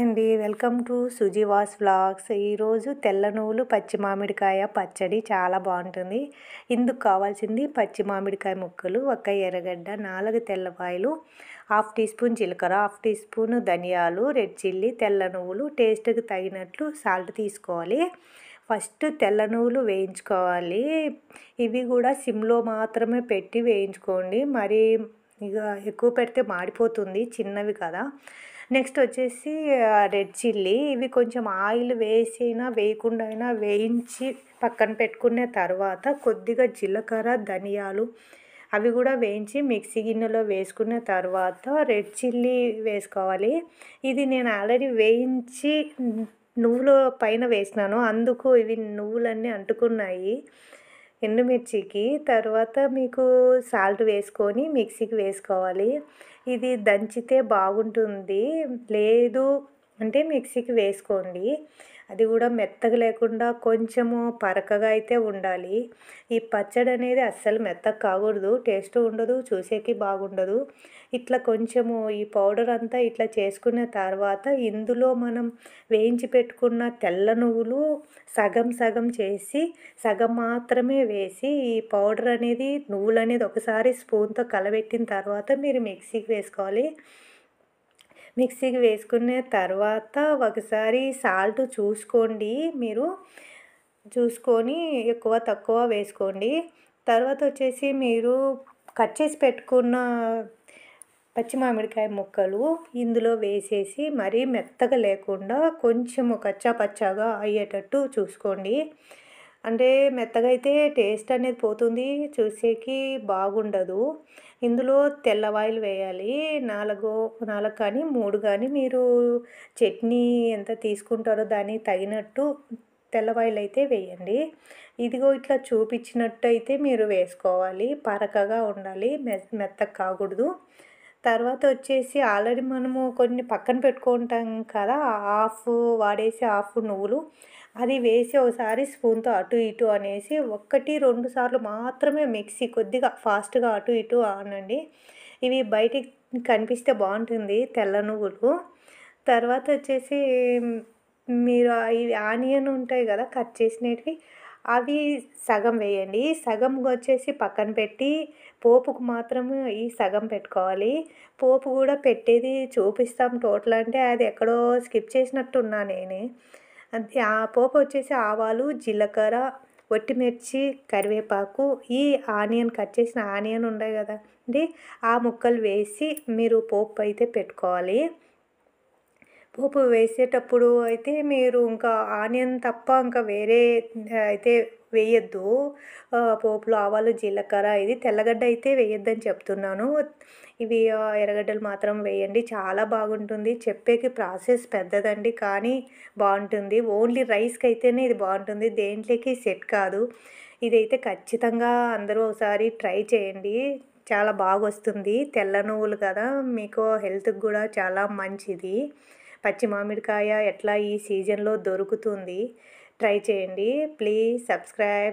అండి welcome to సుజీవాస్ vlogs. ఈరోజు తెల్ల నువ్వులు పచ్చి మామిడికాయ పచ్చడి చాలా బాగుంటుంది. ఇందుకు కావాల్సింది పచ్చి మామిడికాయ ముక్కలు, ఒక ఎర్రగడ్డ, 4 తెల్లపాయలు, హాఫ్ టీ స్పూన్ జీలకర్ర, హాఫ్ టీ స్పూన్ ధనియాలు, రెడ్ చిల్లీ, తెల్ల నువ్వులు, టేస్ట్కి తగినట్లు సాల్ట్ తీసుకోవాలి. ఫస్ట్ తెల్ల నువ్వులు వేయించుకోవాలి. ఇవి కూడా సిమ్లో మాత్రమే పెట్టి వేయించుకోండి. మరి ఇక ఎక్కువ పెడితే మాడిపోతుంది, చిన్నవి కదా. నెక్స్ట్ వచ్చేసి రెడ్ చిల్లీ, ఇవి కొంచెం ఆయిల్ వేసినా వేయకుండా అయినా వేయించి పక్కన పెట్టుకున్న తర్వాత కొద్దిగా జీలకర్ర, ధనియాలు అవి కూడా వేయించి మిక్సీ గిన్నెలో వేసుకున్న తర్వాత రెడ్ చిల్లీ వేసుకోవాలి. ఇది నేను ఆల్రెడీ వేయించి నువ్వుల పైన వేసినాను, అందుకు ఇవి నువ్వులన్నీ అంటుకున్నాయి ఎండుమిర్చికి. తర్వాత మీకు సాల్ట్ వేసుకొని మిక్సీకి వేసుకోవాలి. ఇది దంచితే బాగుంటుంది, లేదు అంటే మిక్సీకి వేసుకోండి. అది కూడా మెత్తగా లేకుండా కొంచెము పరకగా అయితే ఉండాలి. ఈ పచ్చడి అనేది అస్సలు మెత్తగా కాకూడదు, టేస్ట్ ఉండదు, చూసేకి బాగుండదు. ఇట్లా కొంచెము ఈ పౌడర్ అంతా ఇట్లా చేసుకున్న తర్వాత ఇందులో మనం వేయించి పెట్టుకున్న తెల్ల నువ్వులు సగం సగం చేసి సగం మాత్రమే వేసి ఈ పౌడర్ అనేది నువ్వులు అనేది ఒకసారి స్పూన్తో కలబెట్టిన తర్వాత మీరు మిక్సీకి వేసుకోవాలి. మిక్సీకి వేసుకున్న తర్వాత ఒకసారి సాల్ట్ చూసుకోండి, మీరు చూసుకొని ఎక్కువ తక్కువ వేసుకోండి. తర్వాత వచ్చేసి మీరు కట్ చేసి పెట్టుకున్న పచ్చి మామిడికాయ ముక్కలు ఇందులో వేసేసి మరీ మెత్తగా లేకుండా కొంచెము కచ్చా పచ్చాగా అయ్యేటట్టు చూసుకోండి. అంటే మెత్తగా అయితే టేస్ట్ అనేది పోతుంది, చూసేకి బాగుండదు. ఇందులో తెల్లవాయిలు వేయాలి, 4 కానీ 3 కానీ మీరు చట్నీ ఎంత తీసుకుంటారో దానికి తగినట్టు తెల్లవాయిలు అయితే వేయండి. ఇదిగో ఇట్లా చూపించినట్టు అయితే మీరు వేసుకోవాలి, పరకగా ఉండాలి, మెత్తగా కాకూడదు. తర్వాత వచ్చేసి ఆల్రెడీ మనము కొన్ని పక్కన పెట్టుకుంటాం కదా, హాఫ్ వాడేసి హాఫ్ నువ్వులు అది వేసి ఒకసారి స్పూన్తో అటు ఇటు అనేసి 1-2 సార్లు మాత్రమే మిక్సీ కొద్దిగా ఫాస్ట్గా అటు ఇటు అనండి. ఇవి బయటికి కనిపిస్తే బాగుంటుంది తెల్ల నువ్వులు. తర్వాత వచ్చేసి మీరు ఇవి ఆనియన్ ఉంటాయి కదా కట్ చేసినవి, అవి సగం వేయండి. సగం వచ్చేసి పక్కన పెట్టి పోపుకు మాత్రం ఈ సగం పెట్టుకోవాలి. పోపు కూడా పెట్టేది చూపిస్తాం టోటల్ అంటే అది ఎక్కడో స్కిప్ చేసినట్టున్నా నేనే. అది ఆ పోపు వచ్చేసి ఆవాలు, జీలకర్ర, ఒట్టిమిర్చి, కరివేపాకు, ఈ ఆనియన్ కట్ చేసిన ఆనియన్ ఉన్నాయి కదా అండి, ఆ ముక్కలు వేసి మీరు పోపు అయితే పెట్టుకోవాలి. పోపు వేసేటప్పుడు అయితే మీరు ఇంకా ఆనియన్ తప్ప ఇంకా వేరే అయితే వేయద్దు. పోపులో ఆవాలు, జీలకర్ర, ఇది తెల్లగడ్డ అయితే వేయొద్దని చెప్తున్నాను. ఇవి ఎర్రగడ్డలు మాత్రం వేయండి, చాలా బాగుంటుంది. చెప్పేకి ప్రాసెస్ పెద్దదండి కానీ బాగుంటుంది. ఓన్లీ రైస్కి అయితేనే ఇది బాగుంటుంది, దేంట్లోకి సెట్ కాదు. ఇదైతే ఖచ్చితంగా అందరూ ఒకసారి ట్రై చేయండి, చాలా బాగా వస్తుంది. తెల్ల నువ్వులు కదా, మీకు హెల్త్కి కూడా చాలా మంచిది. పచ్చి మామిడికాయ ఎట్లా ఈ సీజన్లో దొరుకుతుంది, ట్రై చేయండి. Please subscribe.